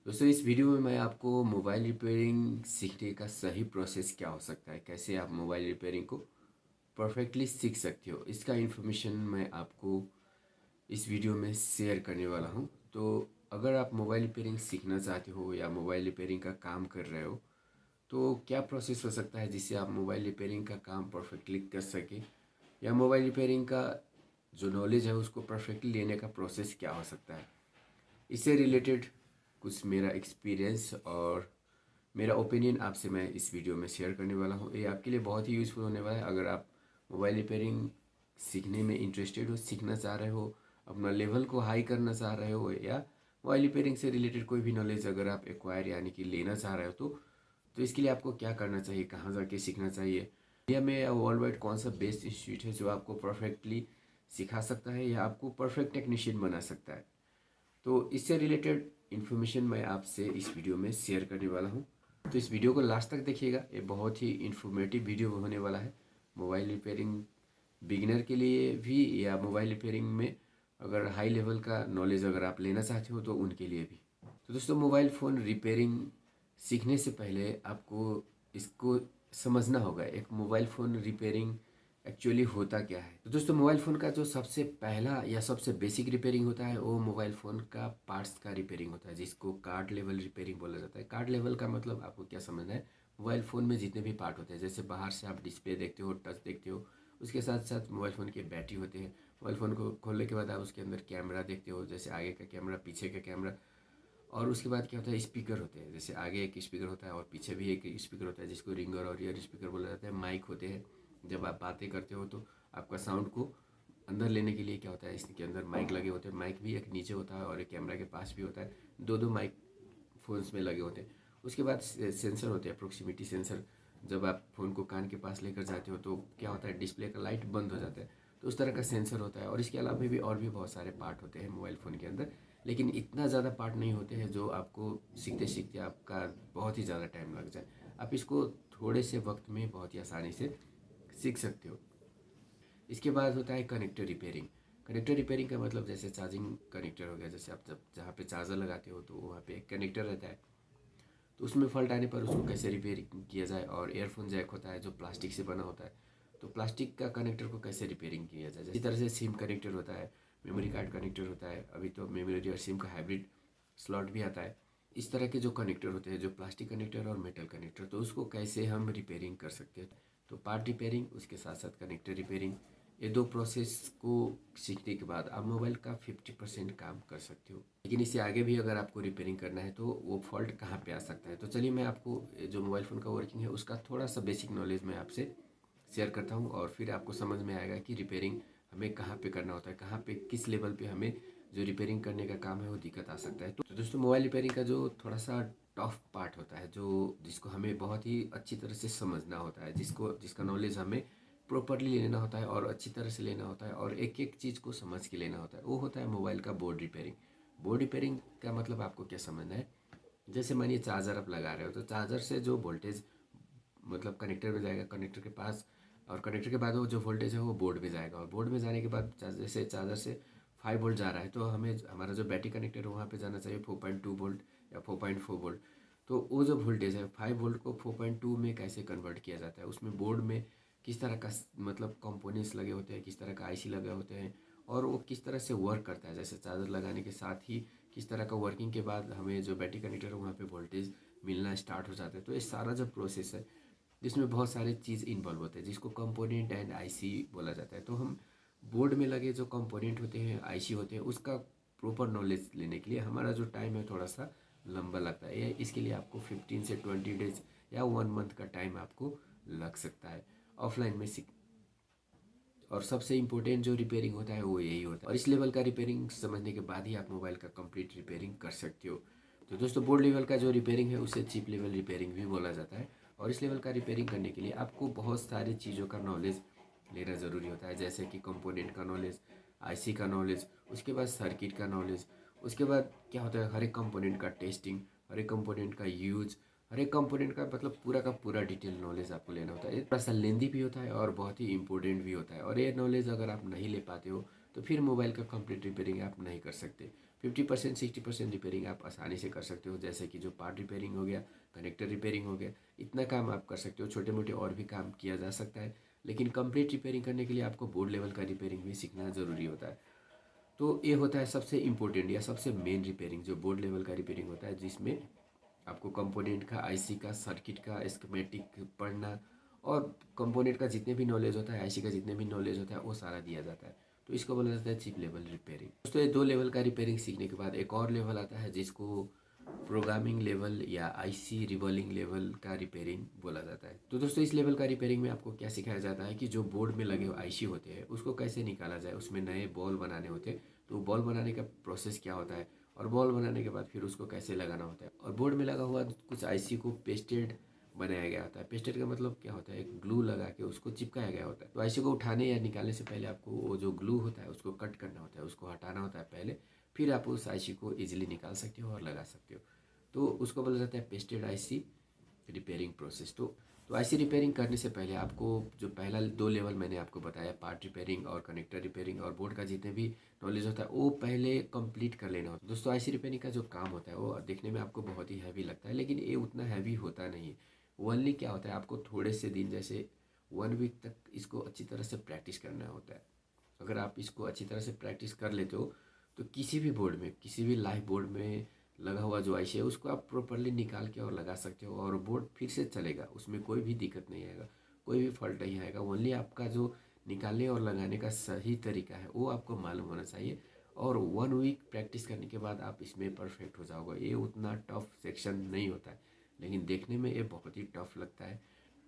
दोस्तों इस वीडियो में मैं आपको मोबाइल रिपेयरिंग सीखने का सही प्रोसेस क्या हो सकता है, कैसे आप मोबाइल रिपेयरिंग को परफेक्टली सीख सकते हो, इसका इन्फॉर्मेशन मैं आपको इस वीडियो में शेयर करने वाला हूं। तो अगर आप मोबाइल रिपेयरिंग सीखना चाहते हो या मोबाइल रिपेयरिंग का काम कर रहे हो तो क्या प्रोसेस हो सकता है जिससे आप मोबाइल रिपेयरिंग का काम परफेक्टली कर सके, या मोबाइल रिपेयरिंग का जो नॉलेज है उसको परफेक्टली लेने का प्रोसेस क्या हो सकता है। इससे रिलेटेड कुछ मेरा एक्सपीरियंस और मेरा ओपिनियन आपसे मैं इस वीडियो में शेयर करने वाला हूँ। ये आपके लिए बहुत ही यूज़फुल होने वाला है अगर आप मोबाइल रिपेयरिंग सीखने में इंटरेस्टेड हो, सीखना चाह रहे हो, अपना लेवल को हाई करना चाह रहे हो, या मोबाइल रिपेयरिंग से रिलेटेड कोई भी नॉलेज अगर आप एक्वायर यानी कि लेना चाह रहे हो तो इसके लिए आपको क्या करना चाहिए, कहाँ जाके सीखना चाहिए, इंडिया में या वर्ल्ड वाइड कौन सा बेस्ट इंस्टीट्यूट है जो आपको परफेक्टली सिखा सकता है या आपको परफेक्ट टेक्नीशियन बना सकता है। तो इससे रिलेटेड इन्फॉर्मेशन मैं आपसे इस वीडियो में शेयर करने वाला हूँ। तो इस वीडियो को लास्ट तक देखिएगा, ये बहुत ही इन्फॉर्मेटिव वीडियो होने वाला है मोबाइल रिपेयरिंग बिगिनर के लिए भी, या मोबाइल रिपेयरिंग में अगर हाई लेवल का नॉलेज अगर आप लेना चाहते हो तो उनके लिए भी। तो दोस्तों मोबाइल फ़ोन रिपेयरिंग सीखने से पहले आपको इसको समझना होगा एक मोबाइल फ़ोन रिपेयरिंग एक्चुअली होता क्या है। तो दोस्तों मोबाइल फ़ोन का जो सबसे पहला या सबसे बेसिक रिपेयरिंग होता है वो मोबाइल फ़ोन का पार्ट्स का रिपेयरिंग होता है, जिसको कार्ड लेवल रिपेयरिंग बोला जाता है। कार्ड लेवल का मतलब आपको क्या समझना है, मोबाइल फ़ोन में जितने भी पार्ट होते हैं, जैसे बाहर से आप डिस्प्ले देखते हो, टच देखते हो, उसके साथ साथ मोबाइल फ़ोन की बैटरी होते हैं। मोबाइल फ़ोन को खोलने के बाद आप उसके अंदर कैमरा देखते हो, जैसे आगे का कैमरा, पीछे का कैमरा, और उसके बाद क्या होता है, स्पीकर होते हैं, जैसे आगे एक स्पीकर होता है और पीछे भी एक स्पीकर होता है जिसको रिंगर और ईयर स्पीकर बोला जाता है। माइक होते हैं, जब आप बातें करते हो तो आपका साउंड को अंदर लेने के लिए क्या होता है, इसके अंदर माइक लगे होते हैं। माइक भी एक नीचे होता है और एक कैमरा के पास भी होता है, दो दो माइक फ़ोन्स में लगे होते हैं। उसके बाद सेंसर होते हैं, प्रोक्सीमिटी सेंसर। जब आप फ़ोन को कान के पास लेकर जाते हो तो क्या होता है, डिस्प्ले का लाइट बंद हो जाता है, तो उस तरह का सेंसर होता है। और इसके अलावा भी और भी बहुत सारे पार्ट होते हैं मोबाइल फ़ोन के अंदर, लेकिन इतना ज़्यादा पार्ट नहीं होते हैं जो आपको सीखते सीखते आपका बहुत ही ज़्यादा टाइम लग जाए। आप इसको थोड़े से वक्त में बहुत ही आसानी से सीख सकते हो। इसके बाद होता है कनेक्टर रिपेयरिंग। कनेक्टर रिपेयरिंग का मतलब जैसे चार्जिंग कनेक्टर हो गया, जैसे आप जब जहाँ पे चार्जर लगाते हो तो वहाँ पे एक कनेक्टर रहता है, तो उसमें फॉल्ट आने पर उसको कैसे रिपेयर किया जाए। और एयरफोन जैक होता है जो प्लास्टिक से बना होता है, तो प्लास्टिक का कनेक्टर को कैसे रिपेयरिंग किया जाए। इसी तरह से सिम कनेक्टर होता है, मेमोरी कार्ड कनेक्टर होता है, अभी तो मेमोरी और सिम का हाइब्रिड स्लॉट भी आता है। इस तरह के जो कनेक्टर होते हैं, जो प्लास्टिक कनेक्टर और मेटल कनेक्टर, तो उसको कैसे हम रिपेयरिंग कर सकते हैं। तो पार्ट रिपेयरिंग, उसके साथ साथ कनेक्टर रिपेयरिंग, ये दो प्रोसेस को सीखने के बाद आप मोबाइल का 50% काम कर सकते हो। लेकिन इससे आगे भी अगर आपको रिपेयरिंग करना है तो वो फॉल्ट कहाँ पे आ सकता है। तो चलिए मैं आपको जो मोबाइल फ़ोन का वर्किंग है उसका थोड़ा सा बेसिक नॉलेज मैं आपसे शेयर करता हूँ, और फिर आपको समझ में आएगा कि रिपेयरिंग हमें कहाँ पे करना होता है, कहाँ पे किस लेवल पे हमें जो रिपेयरिंग करने का काम है वो दिक्कत आ सकता है। तो दोस्तों मोबाइल रिपेयरिंग का जो थोड़ा सा टफ पार्ट होता है, जो जिसको हमें बहुत ही अच्छी तरह से समझना होता है, जिसका नॉलेज हमें प्रॉपरली लेना होता है और अच्छी तरह से लेना होता है और एक एक चीज़ को समझ के लेना होता है, वो होता है मोबाइल का बोर्ड रिपेयरिंग। बोर्ड रिपेयरिंग का मतलब आपको क्या समझना है, जैसे मानिए चार्जर आप लगा रहे हो, तो चार्जर से जो वोल्टेज मतलब कनेक्टर में जाएगा, कनेक्टर के पास, और कनेक्टर के बाद वो जो वोल्टेज है वो बोर्ड में जाएगा, और बोर्ड में जाने के बाद जैसे चार्जर से 5 वोल्ट जा रहा है तो हमें हमारा जो बैटरी कनेक्टर है वहाँ पे जाना चाहिए 4.2 वोल्ट या 4.4 वोल्ट। तो वो जो वोल्टेज है 5 वोल्ट को 4.2 में कैसे कन्वर्ट किया जाता है, उसमें बोर्ड में किस तरह का मतलब कंपोनेंट्स लगे होते हैं, किस तरह का आईसी लगे होते हैं, और वो किस तरह से वर्क करता है, जैसे चार्जर लगाने के साथ ही किस तरह का वर्किंग के बाद हमें जो बैटरी कनेक्टर है वहाँ पे वोल्टेज मिलना स्टार्ट हो जाता है। तो ये सारा जो प्रोसेस है जिसमें बहुत सारे चीज़ इन्वॉल्व होते हैं, जिसको कंपोनेंट एंड आईसी बोला जाता है। तो हम बोर्ड में लगे जो कंपोनेंट होते हैं, आईसी होते हैं, उसका प्रॉपर नॉलेज लेने के लिए हमारा जो टाइम है थोड़ा सा लंबा लगता है। इसके लिए आपको 15 से 20 डेज या 1 मंथ का टाइम आपको लग सकता है ऑफलाइन में सीख। और सबसे इम्पोर्टेंट जो रिपेयरिंग होता है वो यही होता है, और इस लेवल का रिपेयरिंग समझने के बाद ही आप मोबाइल का कंप्लीट रिपेयरिंग कर सकते हो। तो दोस्तों बोर्ड लेवल का जो रिपेयरिंग है उसे चिप लेवल रिपेयरिंग भी बोला जाता है, और इस लेवल का रिपेयरिंग करने के लिए आपको बहुत सारी चीज़ों का नॉलेज लेना ज़रूरी होता है, जैसे कि कंपोनेंट का नॉलेज, आईसी का नॉलेज, उसके बाद सर्किट का नॉलेज, उसके बाद क्या होता है हर एक कंपोनेंट का टेस्टिंग, हर एक कंपोनेंट का यूज, हर एक कंपोनेंट का मतलब पूरा का पूरा डिटेल नॉलेज आपको लेना होता है। ये थोड़ा सा लेंदी भी होता है और बहुत ही इंपॉर्टेंट भी होता है, और ये नॉलेज अगर आप नहीं ले पाते हो तो फिर मोबाइल का कंप्लीट रिपेयरिंग आप नहीं कर सकते। 50% 60% रिपेयरिंग आप आसानी से कर सकते हो, जैसे कि जो पार्ट रिपेयरिंग हो गया, कनेक्टर रिपेयरिंग हो गया, इतना काम आप कर सकते हो। छोटे मोटे और भी काम किया जा सकता है, लेकिन कंप्लीट रिपेयरिंग करने के लिए आपको बोर्ड लेवल का रिपेयरिंग भी सीखना ज़रूरी होता है। तो ये होता है सबसे इम्पोर्टेंट या सबसे मेन रिपेयरिंग, जो बोर्ड लेवल का रिपेयरिंग होता है, जिसमें आपको कंपोनेंट का, आईसी का, सर्किट का स्कीमेटिक पढ़ना और कंपोनेंट का जितने भी नॉलेज होता है, आईसी का जितने भी नॉलेज होता है, वो सारा दिया जाता है। तो इसको बोला जाता है चिप लेवल रिपेयरिंग। दोस्तों, ये 2 लेवल का रिपेयरिंग सीखने के बाद एक और लेवल आता है जिसको प्रोग्रामिंग लेवल या आईसी रिबॉलिंग लेवल का रिपेयरिंग बोला जाता है। तो दोस्तों, इस लेवल का रिपेयरिंग में आपको क्या सिखाया जाता है कि जो बोर्ड में लगे हुए आईसी होते हैं उसको कैसे निकाला जाए, उसमें नए बॉल बनाने होते हैं, तो बॉल बनाने का प्रोसेस क्या होता है, और बॉल बनाने के बाद फिर उसको कैसे लगाना होता है। और बोर्ड में लगा हुआ कुछ आईसी को पेस्टेड बनाया गया होता है। पेस्टेड का मतलब क्या होता है, एक ग्लू लगा के उसको चिपकाया गया होता है। तो आईसी को उठाने या निकालने से पहले आपको वो जो ग्लू होता है उसको कट करना होता है, उसको हटाना होता है पहले, फिर आप उस आईसी को इजीली निकाल सकते हो और लगा सकते हो। तो उसको बोला जाता है पेस्टेड आईसी रिपेयरिंग प्रोसेस। तो आईसी रिपेयरिंग करने से पहले आपको जो पहला 2 लेवल मैंने आपको बताया, पार्ट रिपेयरिंग और कनेक्टर रिपेयरिंग और बोर्ड का जितने भी नॉलेज होता है, वो पहले कंप्लीट कर लेना होता है। दोस्तों, आईसी रिपेयरिंग का जो काम होता है वो देखने में आपको बहुत ही हैवी लगता है, लेकिन ये उतना हैवी होता नहीं है। ओनली क्या होता है, आपको थोड़े से दिन, जैसे 1 वीक तक इसको अच्छी तरह से प्रैक्टिस करना होता है। अगर आप इसको अच्छी तरह से प्रैक्टिस कर लेते हो तो किसी भी बोर्ड में, किसी भी लाइव बोर्ड में लगा हुआ जो आईसी है उसको आप प्रॉपरली निकाल के और लगा सकते हो, और बोर्ड फिर से चलेगा, उसमें कोई भी दिक्कत नहीं आएगा, कोई भी फॉल्ट नहीं आएगा। ओनली आपका जो निकालने और लगाने का सही तरीका है वो आपको मालूम होना चाहिए, और 1 वीक प्रैक्टिस करने के बाद आप इसमें परफेक्ट हो जाओगे। ये उतना टफ सेक्शन नहीं होता है, लेकिन देखने में ये बहुत ही टफ लगता है,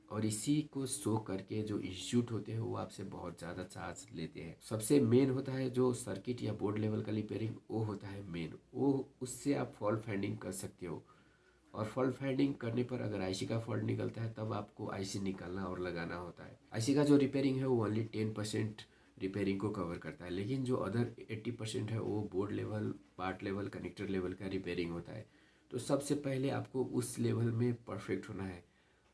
और इसी को शो करके जो इंस्टीट्यूट होते हैं वो आपसे बहुत ज़्यादा चार्ज लेते हैं। सबसे मेन होता है जो सर्किट या बोर्ड लेवल का रिपेयरिंग, वो होता है मेन, वो उससे आप फॉल्ट फाइंडिंग कर सकते हो। और फॉल्ट फाइंडिंग करने पर अगर आईसी का फॉल्ट निकलता है तब आपको आईसी निकालना और लगाना होता है। आईसी का जो रिपेयरिंग है वो ओनली 10% रिपेयरिंग को कवर करता है, लेकिन जो अदर 80% है वो board level, part level, connector level का रिपेयरिंग होता है। तो सबसे पहले आपको उस लेवल में परफेक्ट होना है,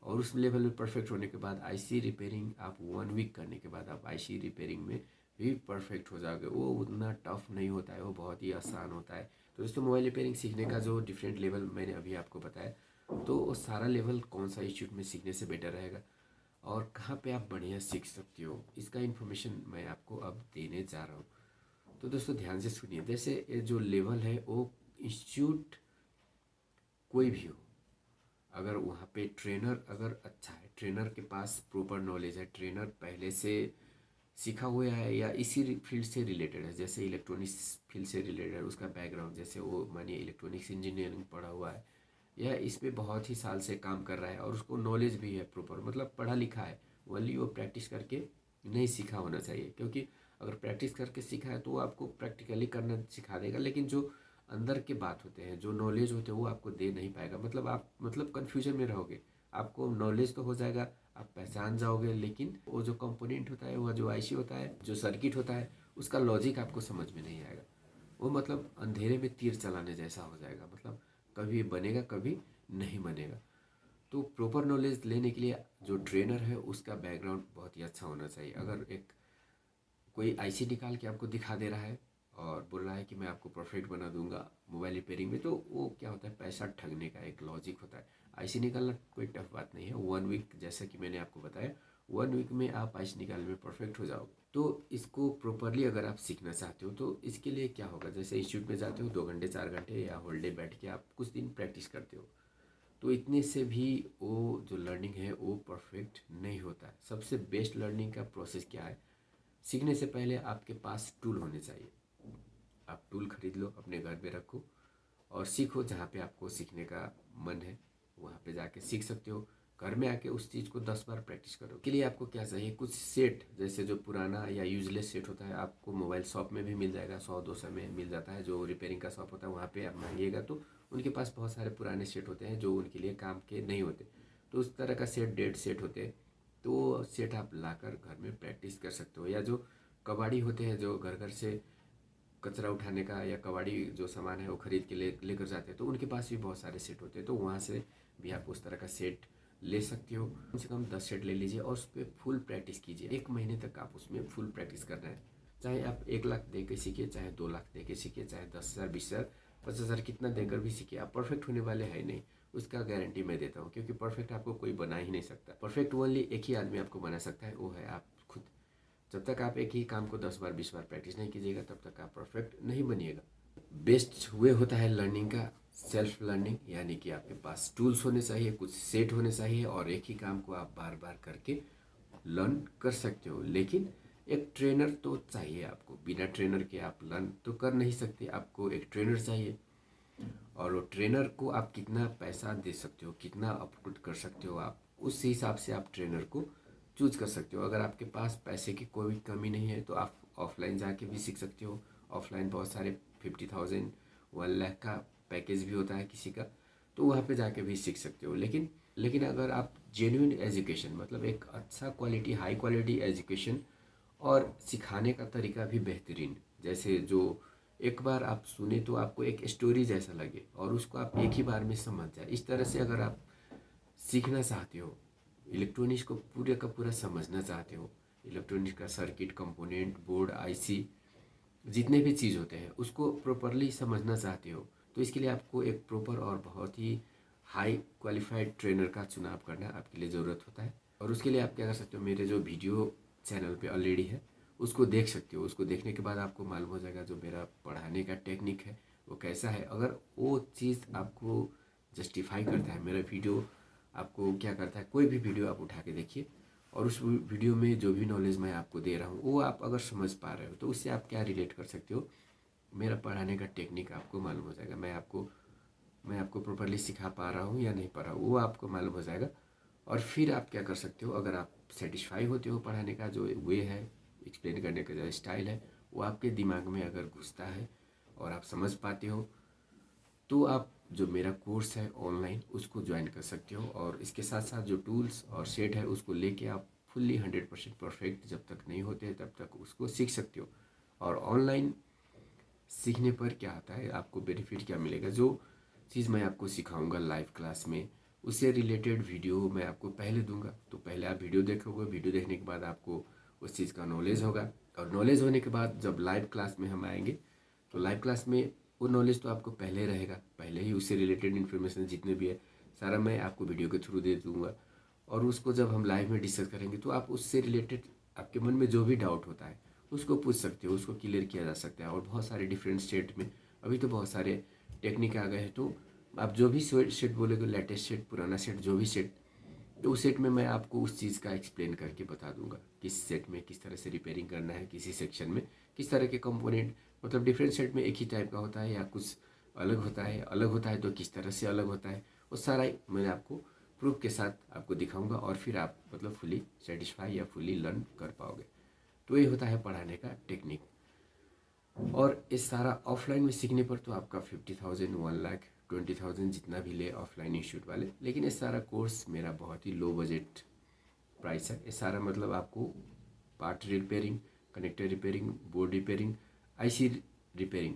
और उस लेवल में परफेक्ट होने के बाद आईसी रिपेयरिंग आप 1 वीक करने के बाद आप आईसी रिपेयरिंग में भी परफेक्ट हो जाओगे। वो उतना टफ नहीं होता है, वो बहुत ही आसान होता है। तो दोस्तों, मोबाइल रिपेयरिंग सीखने का जो डिफरेंट लेवल मैंने अभी आपको बताया, तो वो सारा लेवल कौन सा इंस्टीट्यूट में सीखने से बेटर रहेगा और कहाँ पे आप बढ़िया सीख सकते हो, इसका इन्फॉर्मेशन मैं आपको अब देने जा रहा हूँ। तो दोस्तों, ध्यान से सुनिए। जैसे ये जो लेवल है वो इंस्टीट्यूट कोई भी हो, अगर वहाँ पे ट्रेनर अगर अच्छा है, ट्रेनर के पास प्रॉपर नॉलेज है, ट्रेनर पहले से सीखा हुआ है या इसी फील्ड से रिलेटेड है, जैसे इलेक्ट्रॉनिक्स फील्ड से रिलेटेड है, उसका बैकग्राउंड, जैसे वो मानिए इलेक्ट्रॉनिक्स इंजीनियरिंग पढ़ा हुआ है या इस पे बहुत ही साल से काम कर रहा है और उसको नॉलेज भी है प्रॉपर, मतलब पढ़ा लिखा है, वही वो प्रैक्टिस करके नहीं सीखा होना चाहिए। क्योंकि अगर प्रैक्टिस करके सीखा है तो वो आपको प्रैक्टिकली करना सिखा देगा, लेकिन जो अंदर के बात होते हैं, जो नॉलेज होते हैं वो आपको दे नहीं पाएगा। मतलब आप कन्फ्यूजन में रहोगे। आपको नॉलेज तो हो जाएगा, आप पहचान जाओगे, लेकिन वो जो कंपोनेंट होता है, वो जो आईसी होता है, जो सर्किट होता है, उसका लॉजिक आपको समझ में नहीं आएगा। वो मतलब अंधेरे में तीर चलाने जैसा हो जाएगा, मतलब कभी बनेगा कभी नहीं बनेगा। तो प्रॉपर नॉलेज लेने के लिए जो ट्रेनर है उसका बैकग्राउंड बहुत ही अच्छा होना चाहिए। अगर एक कोई आईसी निकाल के आपको दिखा दे रहा है और बोल रहा है कि मैं आपको परफेक्ट बना दूंगा मोबाइल रिपेयरिंग में, तो वो क्या होता है, पैसा ठगने का एक लॉजिक होता है। आईसी निकालना कोई टफ बात नहीं है। 1 वीक, जैसा कि मैंने आपको बताया, 1 वीक में आप आईसी निकालने में परफेक्ट हो जाओगे। तो इसको प्रॉपरली अगर आप सीखना चाहते हो तो इसके लिए क्या होगा, जैसे इंस्टीट्यूट में जाते हो 2 घंटे 4 घंटे या होल डे बैठ के आप कुछ दिन प्रैक्टिस करते हो, तो इतने से भी वो जो लर्निंग है वो परफेक्ट नहीं होता है। सबसे बेस्ट लर्निंग का प्रोसेस क्या है, सीखने से पहले आपके पास टूल होने चाहिए। आप टूल खरीद लो, अपने घर पे रखो और सीखो। जहाँ पे आपको सीखने का मन है वहाँ पे जाके सीख सकते हो। घर में आके उस चीज़ को 10 बार प्रैक्टिस करो। के लिए आपको क्या चाहिए, कुछ सेट, जैसे जो पुराना या यूजलेस सेट होता है आपको मोबाइल शॉप में भी मिल जाएगा, 100-200 में मिल जाता है। जो रिपेयरिंग का शॉप होता है वहाँ पे आप मांगिएगा तो उनके पास बहुत सारे पुराने सेट होते हैं जो उनके लिए काम के नहीं होते। तो उस तरह का सेट, डेड सेट होते हैं, तो सेट आप लाकर घर में प्रैक्टिस कर सकते हो। या जो कबाड़ी होते हैं, जो घर घर से कचरा उठाने का या कबाड़ी जो सामान है वो खरीद के लेकर जाते हैं, तो उनके पास भी बहुत सारे सेट होते हैं, तो वहाँ से भी आप उस तरह का सेट ले सकते हो। कम से कम 10 सेट ले लीजिए और उस पर फुल प्रैक्टिस कीजिए। 1 महीने तक आप उसमें फुल प्रैक्टिस करना है। चाहे आप 1 लाख दे के सीखिए, चाहे 2 लाख दे के सीखिए, चाहे 10,000, 20,000, 50,000 कितना देकर भी सीखिए, आप परफेक्ट होने वाले हैं नहीं, उसका गारंटी मैं देता हूँ। क्योंकि परफेक्ट आपको कोई बना ही नहीं सकता। परफेक्ट ओनली एक ही आदमी आपको बना सकता है, वो है आप खुद। जब तक आप एक ही काम को 10 बार 20 बार प्रैक्टिस नहीं कीजिएगा, तब तक आप परफेक्ट नहीं बनिएगा। बेस्ट वे होता है लर्निंग का सेल्फ लर्निंग, यानी कि आपके पास टूल्स होने चाहिए, कुछ सेट होने चाहिए, और एक ही काम को आप बार बार करके लर्न कर सकते हो। लेकिन एक ट्रेनर तो चाहिए आपको, बिना ट्रेनर के आप लर्न तो कर नहीं सकते, आपको एक ट्रेनर चाहिए। और वो ट्रेनर को आप कितना पैसा दे सकते हो, कितना अपलोड कर सकते हो, आप उस हिसाब से आप ट्रेनर को चूज कर सकते हो। अगर आपके पास पैसे की कोई कमी नहीं है तो आप ऑफलाइन जाके भी सीख सकते हो। ऑफलाइन बहुत सारे 50,000, 1 लाख का पैकेज भी होता है किसी का, तो वहाँ पे जाके भी सीख सकते हो। लेकिन अगर आप जेन्युइन एजुकेशन, मतलब एक अच्छा क्वालिटी, हाई क्वालिटी एजुकेशन और सिखाने का तरीका भी बेहतरीन, जैसे जो एक बार आप सुने तो आपको एक स्टोरी जैसा लगे और उसको आप एक ही बार में समझ जाए, इस तरह से अगर आप सीखना चाहते हो, इलेक्ट्रॉनिक्स को पूरे का पूरा समझना चाहते हो, इलेक्ट्रॉनिक्स का सर्किट, कंपोनेंट, बोर्ड, आईसी, जितने भी चीज़ होते हैं उसको प्रॉपरली समझना चाहते हो, तो इसके लिए आपको एक प्रॉपर और बहुत ही हाई क्वालिफाइड ट्रेनर का चुनाव करना आपके लिए ज़रूरत होता है। और उसके लिए आप क्या कर सकते हो, मेरे जो वीडियो चैनल पे ऑलरेडी है उसको देख सकते हो। उसको देखने के बाद आपको मालूम हो जाएगा जो मेरा पढ़ाने का टेक्निक है वो कैसा है। अगर वो चीज़ आपको जस्टिफाई करता है, मेरा वीडियो आपको क्या करता है, कोई भी वीडियो आप उठा के देखिए और उस वीडियो में जो भी नॉलेज मैं आपको दे रहा हूँ वो आप अगर समझ पा रहे हो तो उससे आप क्या रिलेट कर सकते हो, मेरा पढ़ाने का टेक्निक आपको मालूम हो जाएगा। मैं आपको प्रॉपरली सिखा पा रहा हूँ या नहीं पा रहा हूँ, वो आपको मालूम हो जाएगा। और फिर आप क्या कर सकते हो, अगर आप सेटिस्फाई होते हो पढ़ाने का जो वे है, एक्सप्लेन करने का जो स्टाइल है, वो आपके दिमाग में अगर घुसता है और आप समझ पाते हो, तो आप जो मेरा कोर्स है ऑनलाइन उसको ज्वाइन कर सकते हो। और इसके साथ साथ जो टूल्स और सेट है उसको लेके आप फुल्ली 100% परफेक्ट जब तक नहीं होते तब तक उसको सीख सकते हो। और ऑनलाइन सीखने पर क्या आता है, आपको बेनिफिट क्या मिलेगा, जो चीज़ मैं आपको सिखाऊंगा लाइव क्लास में उससे रिलेटेड वीडियो मैं आपको पहले दूंगा। तो पहले आप वीडियो देखोगे, वीडियो देखने के बाद आपको उस चीज़ का नॉलेज होगा, और नॉलेज होने के बाद जब लाइव क्लास में हम आएंगे तो लाइव क्लास में वो नॉलेज तो आपको पहले रहेगा, पहले ही उससे रिलेटेड इन्फॉर्मेशन जितने भी है सारा मैं आपको वीडियो के थ्रू दे दूँगा। और उसको जब हम लाइव में डिस्कस करेंगे तो आप उससे रिलेटेड आपके मन में जो भी डाउट होता है उसको पूछ सकते हो, उसको क्लियर किया जा सकता है। और बहुत सारे डिफरेंट स्टेट में अभी तो बहुत सारे टेक्निक आ गए हैं, तो आप जो भी सेट बोलेगे, लेटेस्ट सेट, पुराना सेट, जो भी सेट, तो उस सेट में मैं आपको उस चीज़ का एक्सप्लेन करके बता दूंगा किस सेट में किस तरह से रिपेयरिंग करना है, किसी सेक्शन में किस तरह के कंपोनेंट, मतलब डिफरेंट सेट में एक ही टाइप का होता है या कुछ अलग होता है तो किस तरह से अलग होता है, वो सारा मैं आपको प्रूफ के साथ आपको दिखाऊंगा। और फिर आप मतलब फुली सेटिस्फाई या फुली लर्न कर पाओगे। तो ये होता है पढ़ाने का टेक्निक। और इस सारा ऑफलाइन में सीखने पर तो आपका 50,000, 1 लाख, 20,000 जितना भी ले ऑफलाइन इंस्टीट्यूट वाले, लेकिन ये सारा कोर्स मेरा बहुत ही लो बजट प्राइस है। ये सारा मतलब आपको part repairing, connector repairing, board repairing, IC repairing,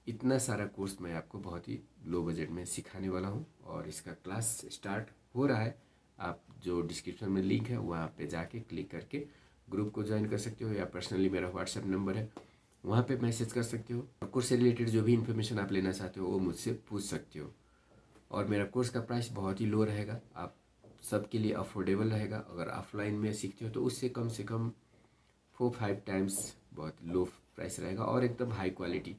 इतना सारा कोर्स मैं आपको बहुत ही लो बजट में सिखाने वाला हूँ। और इसका क्लास स्टार्ट हो रहा है। आप जो डिस्क्रिप्शन में लिंक है वहाँ पे जाके क्लिक करके ग्रुप को ज्वाइन कर सकते हो, या पर्सनली मेरा व्हाट्सएप नंबर है वहाँ पे मैसेज कर सकते हो। और कोर्स से रिलेटेड जो भी इन्फॉर्मेशन आप लेना चाहते हो वो मुझसे पूछ सकते हो। और मेरा कोर्स का प्राइस बहुत ही लो रहेगा, आप सबके लिए अफोर्डेबल रहेगा। अगर ऑफलाइन में सीखते हो तो उससे कम से कम 4-5 टाइम्स बहुत लो प्राइस रहेगा और एकदम हाई क्वालिटी।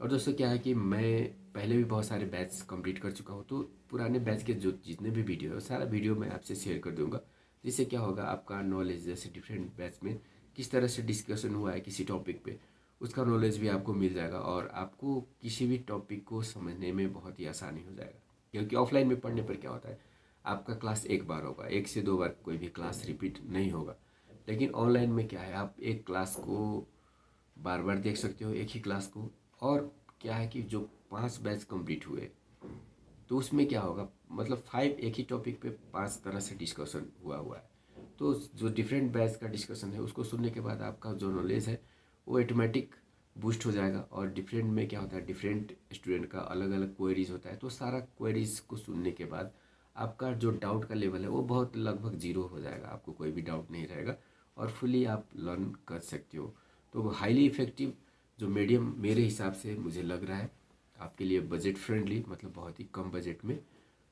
और दोस्तों क्या है कि मैं पहले भी बहुत सारे बैच कंप्लीट कर चुका हूँ, तो पुराने बैच के जो जितने भी वीडियो है सारा वीडियो मैं आपसे शेयर कर दूंगा। जिससे क्या होगा, आपका नॉलेज जैसे डिफरेंट बैच में किस तरह से डिस्कशन हुआ है किसी टॉपिक पे, उसका नॉलेज भी आपको मिल जाएगा और आपको किसी भी टॉपिक को समझने में बहुत ही आसानी हो जाएगा। क्योंकि ऑफलाइन में पढ़ने पर क्या होता है, आपका क्लास एक बार होगा, 1 से 2 बार कोई भी क्लास रिपीट नहीं होगा। लेकिन ऑनलाइन में क्या है, आप एक क्लास को बार बार देख सकते हो, एक ही क्लास को। और क्या है कि जो 5 बैच कंप्लीट हुए तो उसमें क्या होगा, मतलब 5 एक ही टॉपिक पे 5 तरह से डिस्कशन हुआ है। तो जो डिफरेंट बैच का डिस्कशन है उसको सुनने के बाद आपका जो नॉलेज है वो ऑटोमेटिक बूस्ट हो जाएगा। और डिफरेंट में क्या होता है, डिफरेंट स्टूडेंट का अलग अलग क्वेरीज होता है, तो सारा क्वेरीज को सुनने के बाद आपका जो डाउट का लेवल है वो बहुत लगभग 0 हो जाएगा, आपको कोई भी डाउट नहीं रहेगा और फुली आप लर्न कर सकते हो। तो हाईली इफ़ेक्टिव जो मीडियम मेरे हिसाब से मुझे लग रहा है आपके लिए बजट फ्रेंडली, मतलब बहुत ही कम बजट में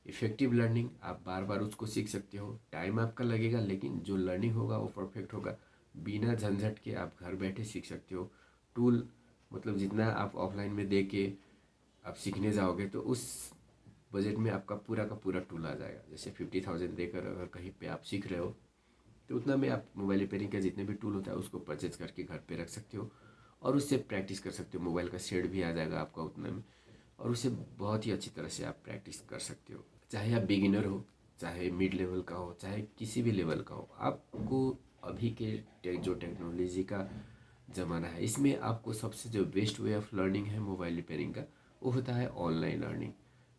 इफ़ेक्टिव लर्निंग, आप बार बार उसको सीख सकते हो। टाइम आपका लगेगा लेकिन जो लर्निंग होगा वो परफेक्ट होगा। बिना झंझट के आप घर बैठे सीख सकते हो। टूल मतलब जितना आप ऑफलाइन में दे के आप सीखने जाओगे तो उस बजट में आपका पूरा का पूरा टूल आ जाएगा। जैसे 50,000 देकर अगर कहीं पे आप सीख रहे हो तो उतना में आप मोबाइल रिपेयरिंग का जितने भी टूल होता है उसको परचेज करके घर पे रख सकते हो और उससे प्रैक्टिस कर सकते हो। मोबाइल का शेड भी आ जाएगा आपका उतना में, और उससे बहुत ही अच्छी तरह से आप प्रैक्टिस कर सकते हो। चाहे आप बिगिनर हो, चाहे मिड लेवल का हो, चाहे किसी भी लेवल का हो, आपको अभी के जो टेक्नोलॉजी का ज़माना है इसमें आपको सबसे जो बेस्ट वे ऑफ लर्निंग है मोबाइल रिपेयरिंग का, वो होता है ऑनलाइन लर्निंग।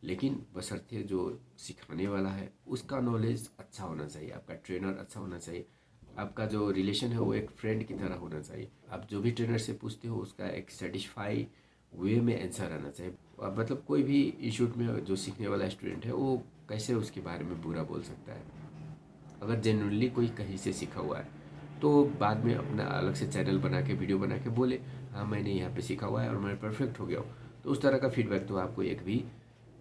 लेकिन बशर्ते जो सिखाने वाला है उसका नॉलेज अच्छा होना चाहिए, आपका ट्रेनर अच्छा होना चाहिए, आपका जो रिलेशन है वो एक फ्रेंड की तरह होना चाहिए। आप जो भी ट्रेनर से पूछते हो उसका एक सेटिस्फाई वे में आंसर आना चाहिए। मतलब कोई भी इंस्टीट्यूट में जो सीखने वाला स्टूडेंट है वो कैसे उसके बारे में बुरा बोल सकता है। अगर जेनुअनली कोई कहीं से सीखा हुआ है तो बाद में अपना अलग से चैनल बना के वीडियो बना के बोले हाँ मैंने यहाँ पे सीखा हुआ है और मैं परफेक्ट हो गया हूँ, तो उस तरह का फीडबैक तो आपको एक भी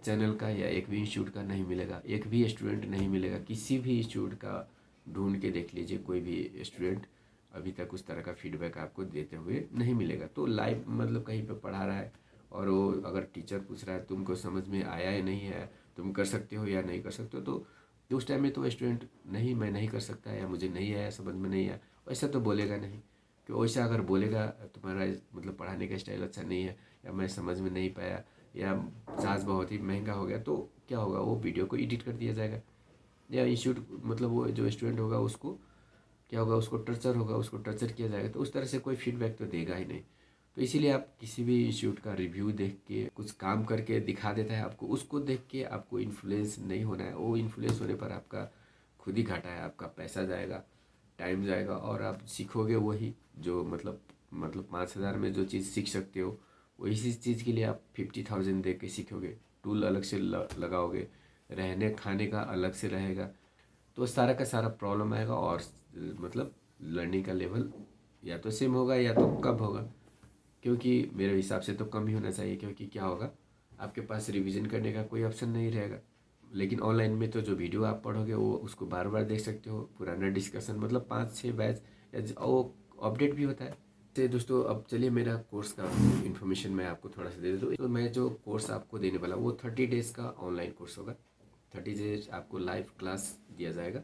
चैनल का या एक भी इंस्टीट्यूट का नहीं मिलेगा, एक भी स्टूडेंट नहीं मिलेगा। किसी भी इंस्टीट्यूट का ढूंढ के देख लीजिए, कोई भी स्टूडेंट अभी तक उस तरह का फीडबैक आपको देते हुए नहीं मिलेगा। तो लाइव मतलब कहीं पे पढ़ा रहा है और वो अगर टीचर पूछ रहा है तुमको समझ में आया या नहीं है, तुम कर सकते हो या नहीं कर सकते हो, तो उस टाइम में तो स्टूडेंट नहीं मैं नहीं कर सकता या मुझे नहीं आया, समझ में नहीं आया, वैसा तो बोलेगा नहीं। कि वैसा अगर बोलेगा तुम्हारा मतलब पढ़ाने का स्टाइल अच्छा नहीं है या मैं समझ में नहीं पाया या चार्ज बहुत ही महंगा हो गया, तो क्या होगा, वो वीडियो को एडिट कर दिया जाएगा या इंस्टीट्यूट मतलब वो जो स्टूडेंट होगा उसको क्या होगा, उसको टर्चर होगा, उसको टर्चर किया जाएगा। तो उस तरह से कोई फीडबैक तो देगा ही नहीं। तो इसीलिए आप किसी भी इंस्टीट्यूट का रिव्यू देख के कुछ काम करके दिखा देता है आपको, उसको देख के आपको इन्फ्लुएंस नहीं होना है। वो इन्फ्लुएंस होने पर आपका खुद ही घाटा है, आपका पैसा जाएगा, टाइम जाएगा और आप सीखोगे वही जो मतलब 5,000 में जो चीज़ सीख सकते हो वही चीज़ के लिए आप 50,000 दे के सीखोगे। टूल अलग से लगाओगे, रहने खाने का अलग से रहेगा, तो सारा का सारा प्रॉब्लम आएगा और मतलब लर्निंग का लेवल या तो सेम होगा या तो कम होगा। क्योंकि मेरे हिसाब से तो कम ही होना चाहिए, क्योंकि क्या होगा आपके पास रिवीजन करने का कोई ऑप्शन नहीं रहेगा। लेकिन ऑनलाइन में तो जो वीडियो आप पढ़ोगे वो उसको बार बार देख सकते हो, पुराना डिस्कशन मतलब 5-6 बैच या वो अपडेट भी होता है। तो दोस्तों अब चलिए मेरा कोर्स का इन्फॉर्मेशन मैं आपको थोड़ा सा दे देता हूँ। तो मैं जो कोर्स आपको देने वाला वो 30 डेज़ का ऑनलाइन कोर्स होगा। 30 डेज आपको लाइव क्लास दिया जाएगा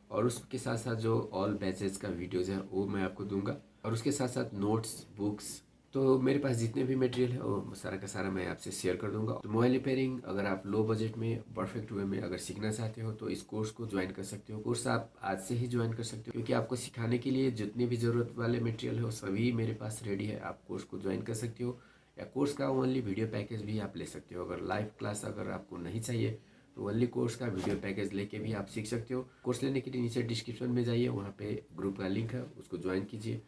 और उसके साथ साथ जो ऑल बैचेस का वीडियोज़ है वो मैं आपको दूंगा और उसके साथ साथ नोट्स बुक्स, तो मेरे पास जितने भी मटेरियल है वो सारा का सारा मैं आपसे शेयर कर दूंगा। तो मोबाइल रिपेयरिंग अगर आप लो बजट में परफेक्ट वे में अगर सीखना चाहते हो तो इस कोर्स को ज्वाइन कर सकते हो। कोर्स आप आज से ही ज्वाइन कर सकते हो क्योंकि आपको सिखाने के लिए जितने भी ज़रूरत वाले मटेरियल है वो सभी मेरे पास रेडी है। आप कोर्स को ज्वाइन कर सकते हो या कोर्स का ओनली वीडियो पैकेज भी आप ले सकते हो। अगर लाइव क्लास अगर आपको नहीं चाहिए तो ओनली कोर्स का वीडियो पैकेज लेके भी आप सीख सकते हो। कोर्स लेने के लिए नीचे डिस्क्रिप्शन में जाइए, वहाँ पे ग्रुप का लिंक है, उसको ज्वाइन कीजिए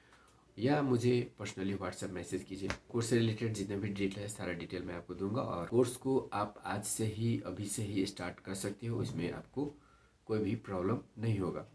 या मुझे पर्सनली व्हाट्सएप मैसेज कीजिए। कोर्स से रिलेटेड जितने भी डिटेल है सारा डिटेल मैं आपको दूंगा और कोर्स को आप आज से ही अभी से ही स्टार्ट कर सकते हो, इसमें आपको कोई भी प्रॉब्लम नहीं होगा।